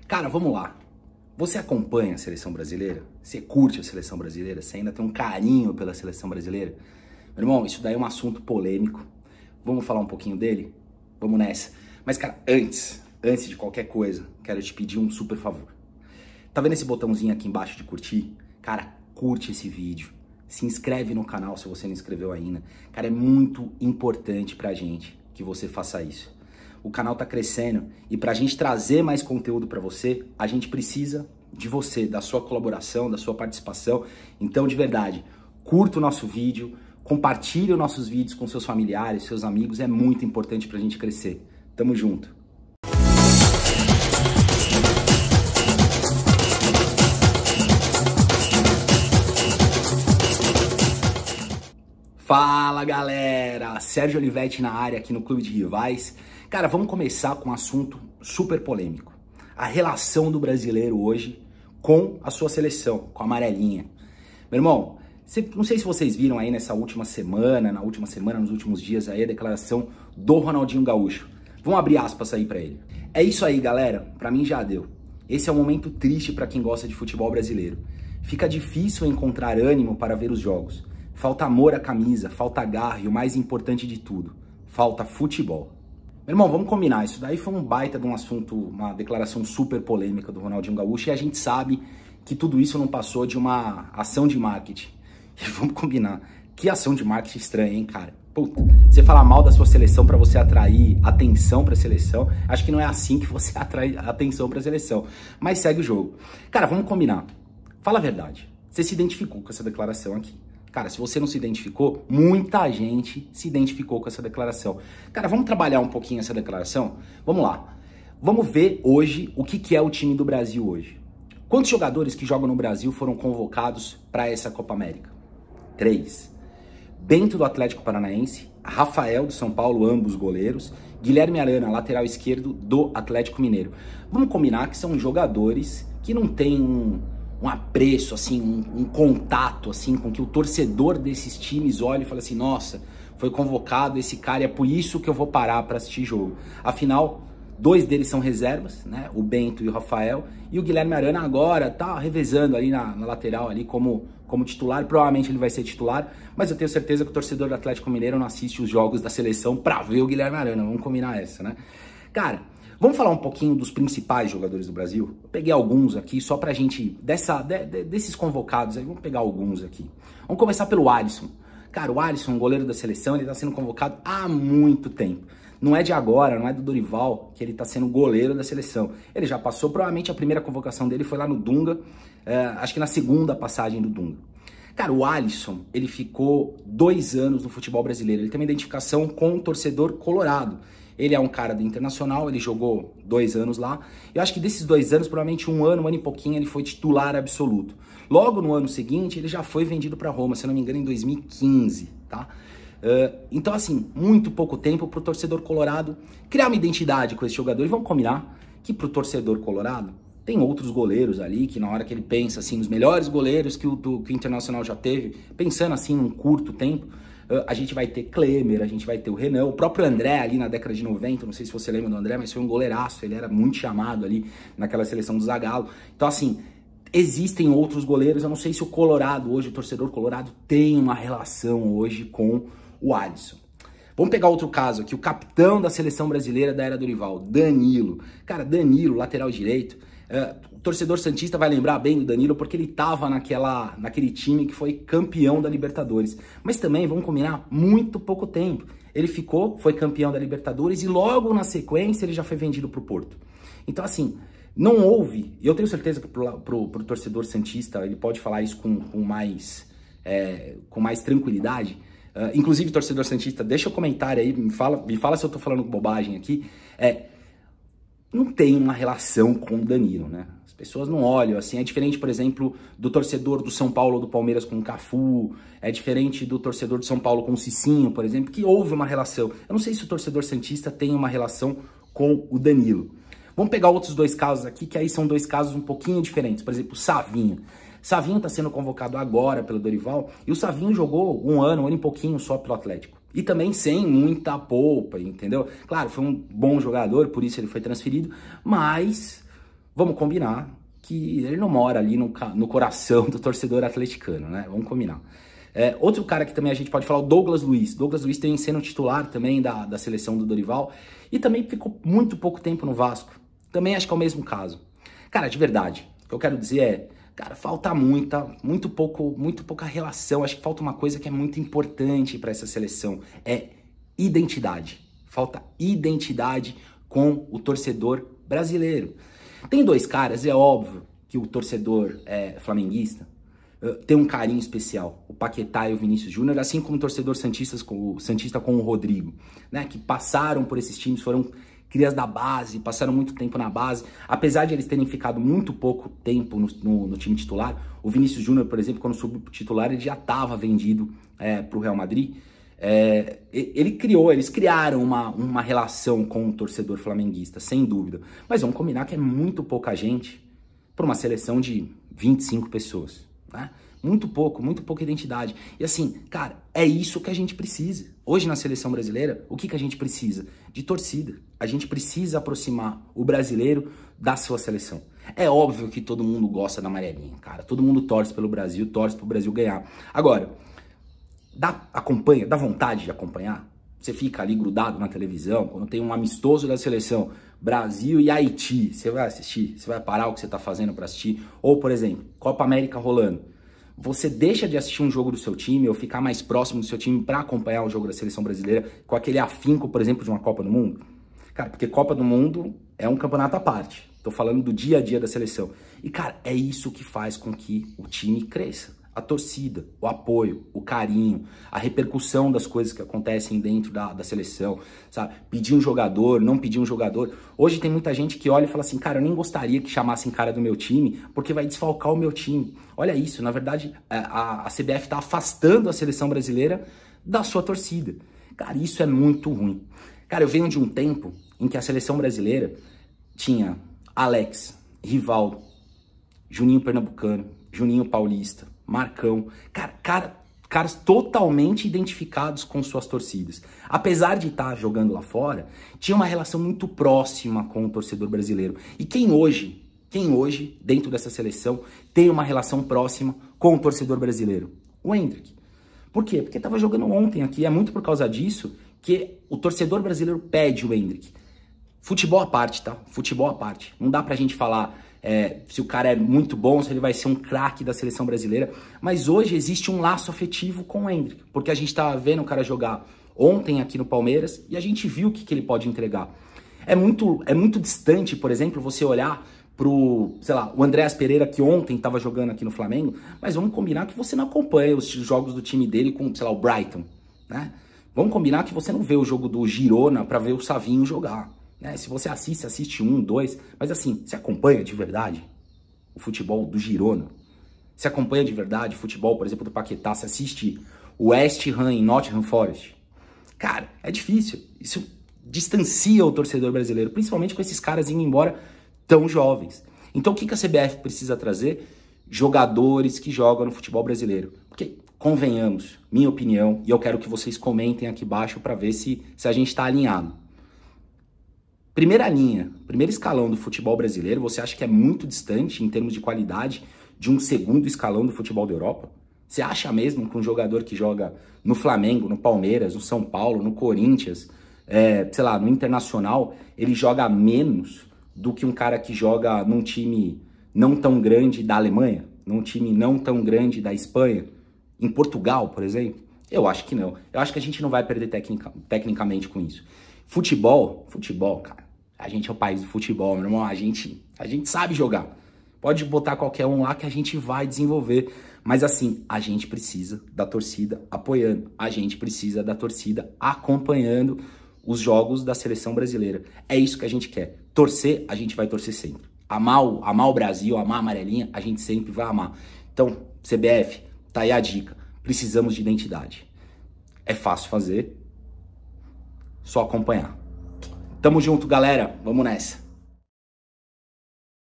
Cara, vamos lá. Você acompanha a seleção brasileira? Você curte a seleção brasileira? Você ainda tem um carinho pela seleção brasileira? Meu irmão, isso daí é um assunto polêmico. Vamos falar um pouquinho dele? Vamos nessa. Mas, cara, antes de qualquer coisa, quero te pedir um super favor. Tá vendo esse botãozinho aqui embaixo de curtir? Cara, curte esse vídeo. Se inscreve no canal se você não inscreveu ainda. Cara, é muito importante pra gente que você faça isso. O canal tá crescendo e pra gente trazer mais conteúdo pra você, a gente precisa de você, da sua colaboração, da sua participação. Então, de verdade, curta o nosso vídeo, compartilhe os nossos vídeos com seus familiares, seus amigos, é muito importante pra gente crescer. Tamo junto. Fala galera, Sérgio Olivetti na área aqui no Clube de Rivais. Cara, vamos começar com um assunto super polêmico. A relação do brasileiro hoje com a sua seleção, com a amarelinha. Meu irmão, não sei se vocês viram aí nos últimos dias aí a declaração do Ronaldinho Gaúcho. Vamos abrir aspas aí pra ele. É isso aí galera, pra mim já deu. Esse é um momento triste pra quem gosta de futebol brasileiro. Fica difícil encontrar ânimo para ver os jogos. Falta amor à camisa, falta garra e o mais importante de tudo, falta futebol. Meu irmão, vamos combinar, isso daí foi um baita de um assunto, uma declaração super polêmica do Ronaldinho Gaúcho e a gente sabe que tudo isso não passou de uma ação de marketing. E vamos combinar, que ação de marketing estranha, hein, cara? Puta, você falar mal da sua seleção pra você atrair atenção pra seleção, acho que não é assim que você atrai atenção pra seleção, mas segue o jogo. Cara, vamos combinar, fala a verdade, você se identificou com essa declaração aqui. Cara, se você não se identificou, muita gente se identificou com essa declaração. Cara, vamos trabalhar um pouquinho essa declaração? Vamos lá. Vamos ver hoje o que é o time do Brasil hoje. Quantos jogadores que jogam no Brasil foram convocados para essa Copa América? 3. Bento do Atlético Paranaense, Rafael do São Paulo, ambos goleiros, Guilherme Arana, lateral esquerdo do Atlético Mineiro. Vamos combinar que são jogadores que não têm um apreço, assim, um contato, assim, com que o torcedor desses times olha e fala assim, nossa, foi convocado esse cara e é por isso que eu vou parar para assistir jogo. Afinal, 2 deles são reservas, né, o Bento e o Rafael, e o Guilherme Arana agora tá revezando ali na lateral ali como titular, provavelmente ele vai ser titular, mas eu tenho certeza que o torcedor do Atlético Mineiro não assiste os jogos da seleção pra ver o Guilherme Arana, vamos combinar essa, né? Cara, vamos falar um pouquinho dos principais jogadores do Brasil? Eu peguei alguns aqui, só pra gente, desses convocados aí, vamos pegar alguns aqui. Vamos começar pelo Alisson. Cara, o Alisson, goleiro da seleção, ele tá sendo convocado há muito tempo. Não é de agora, não é do Dorival, que ele tá sendo goleiro da seleção. Ele já passou, provavelmente a primeira convocação dele foi lá no Dunga, acho que na segunda passagem do Dunga. Cara, o Alisson, ele ficou 2 anos no futebol brasileiro, ele tem uma identificação com o torcedor colorado. Ele é um cara do Internacional, ele jogou 2 anos lá. Eu acho que desses 2 anos, provavelmente um ano e pouquinho, ele foi titular absoluto. Logo no ano seguinte, ele já foi vendido para Roma, se eu não me engano, em 2015, tá? Então, assim, muito pouco tempo pro torcedor colorado criar uma identidade com esse jogador. E vamos combinar que pro torcedor colorado, tem outros goleiros ali, que na hora que ele pensa, assim, nos melhores goleiros que o Internacional já teve, pensando, assim, num curto tempo, a gente vai ter Klemer, a gente vai ter o Renan, o próprio André ali na década de 90, não sei se você lembra do André, mas foi um goleiraço, ele era muito chamado ali naquela seleção do Zagallo. Então, assim, existem outros goleiros, eu não sei se o Colorado hoje, o torcedor colorado, tem uma relação hoje com o Alisson. Vamos pegar outro caso aqui, o capitão da seleção brasileira da era Dorival, Danilo. Cara, Danilo, lateral direito, o torcedor santista vai lembrar bem do Danilo porque ele tava naquele time que foi campeão da Libertadores. Mas também, vamos combinar, muito pouco tempo. Ele foi campeão da Libertadores e logo na sequência ele já foi vendido pro Porto. Então assim, não houve, e eu tenho certeza que pro torcedor santista ele pode falar isso com mais tranquilidade. Inclusive, torcedor santista, deixa um comentário aí, me fala se eu tô falando bobagem aqui. Não tem uma relação com o Danilo, né? As pessoas não olham assim. É diferente, por exemplo, do torcedor do São Paulo ou do Palmeiras com o Cafu. É diferente do torcedor do São Paulo com o Cicinho, por exemplo, que houve uma relação. Eu não sei se o torcedor santista tem uma relação com o Danilo. Vamos pegar outros 2 casos aqui, que aí são 2 casos um pouquinho diferentes. Por exemplo, o Savinho. Savinho está sendo convocado agora pelo Dorival e o Savinho jogou um ano e pouquinho só pelo Atlético. E também sem muita polpa, entendeu? Claro, foi um bom jogador, por isso ele foi transferido, mas vamos combinar que ele não mora ali no coração do torcedor atleticano, né? Vamos combinar. Outro cara que também a gente pode falar, o Douglas Luiz. Douglas Luiz tem sendo titular também da seleção do Dorival e também ficou muito pouco tempo no Vasco. Também acho que é o mesmo caso. Cara, de verdade, o que eu quero dizer é, cara, falta muito pouca relação. Acho que falta uma coisa que é muito importante para essa seleção, é identidade. Falta identidade com o torcedor brasileiro. Tem dois caras, é óbvio que o torcedor flamenguista tem um carinho especial, o Paquetá e o Vinícius Júnior, assim como o torcedor santista com o Rodrigo, né, que passaram por esses times, foram crias da base, passaram muito tempo na base, apesar de eles terem ficado muito pouco tempo no time titular. O Vinícius Júnior, por exemplo, quando subiu pro titular, ele já estava vendido para o Real Madrid. Eles criaram uma relação com o torcedor flamenguista, sem dúvida. Mas vamos combinar que é muito pouca gente para uma seleção de 25 pessoas, né? Muito pouca identidade. E assim, cara, é isso que a gente precisa. Hoje na seleção brasileira, o que a gente precisa? De torcida. A gente precisa aproximar o brasileiro da sua seleção. É óbvio que todo mundo gosta da amarelinha, cara. Todo mundo torce pelo Brasil, torce pro Brasil ganhar. Agora, dá vontade de acompanhar? Você fica ali grudado na televisão, quando tem um amistoso da seleção, Brasil e Haiti, você vai assistir? Você vai parar o que você tá fazendo para assistir? Ou, por exemplo, Copa América rolando. Você deixa de assistir um jogo do seu time ou ficar mais próximo do seu time para acompanhar o jogo da seleção brasileira com aquele afinco, por exemplo, de uma Copa do Mundo? Cara, porque Copa do Mundo é um campeonato à parte. Tô falando do dia a dia da seleção. E, cara, é isso que faz com que o time cresça. A torcida, o apoio, o carinho, a repercussão das coisas que acontecem dentro da seleção, sabe? Pedir um jogador, não pedir um jogador. Hoje tem muita gente que olha e fala assim, cara, eu nem gostaria que chamassem cara do meu time, porque vai desfalcar o meu time. Olha isso, na verdade, a CBF tá afastando a seleção brasileira da sua torcida. Cara, isso é muito ruim. Cara, eu venho de um tempo em que a seleção brasileira tinha Alex, Rivaldo, Juninho Pernambucano, Juninho Paulista, Marcão, caras totalmente identificados com suas torcidas. Apesar de estar jogando lá fora, tinha uma relação muito próxima com o torcedor brasileiro. E quem hoje, dentro dessa seleção, tem uma relação próxima com o torcedor brasileiro? O Endrick. Por quê? Porque estava jogando ontem aqui. É muito por causa disso que o torcedor brasileiro pede o Endrick. Futebol à parte, tá? Futebol à parte. Não dá pra gente falar se o cara é muito bom, se ele vai ser um craque da seleção brasileira. Mas hoje existe um laço afetivo com o Endrick. Porque a gente tá vendo o cara jogar ontem aqui no Palmeiras e a gente viu o que ele pode entregar. É muito distante, por exemplo, você olhar pro, sei lá, o Andréas Pereira que ontem tava jogando aqui no Flamengo, mas vamos combinar que você não acompanha os jogos do time dele com, sei lá, o Brighton, né? Vamos combinar que você não vê o jogo do Girona pra ver o Savinho jogar. Se você assiste 1, 2, mas assim, você acompanha de verdade o futebol do Girona? Você acompanha de verdade o futebol, por exemplo, do Paquetá? Você assiste o West Ham em Nottingham Forest? Cara, é difícil. Isso distancia o torcedor brasileiro, principalmente com esses caras indo embora tão jovens. Então o que a CBF precisa trazer? Jogadores que jogam no futebol brasileiro. Porque, convenhamos, minha opinião, e eu quero que vocês comentem aqui embaixo para ver se a gente está alinhado. Primeira linha, primeiro escalão do futebol brasileiro, você acha que é muito distante em termos de qualidade de um segundo escalão do futebol da Europa? Você acha mesmo que um jogador que joga no Flamengo, no Palmeiras, no São Paulo, no Corinthians, sei lá, no Internacional, ele joga menos do que um cara que joga num time não tão grande da Alemanha, num time não tão grande da Espanha, em Portugal, por exemplo? Eu acho que não. Eu acho que a gente não vai perder tecnicamente com isso. Futebol, cara. A gente é o país do futebol, meu irmão. A gente sabe jogar. Pode botar qualquer um lá que a gente vai desenvolver. Mas assim, a gente precisa da torcida apoiando. A gente precisa da torcida acompanhando os jogos da seleção brasileira. É isso que a gente quer. Torcer, a gente vai torcer sempre. Amar o Brasil, amar a amarelinha, a gente sempre vai amar. Então, CBF, tá aí a dica. Precisamos de identidade. É fácil fazer. Só acompanhar. Tamo junto, galera. Vamos nessa.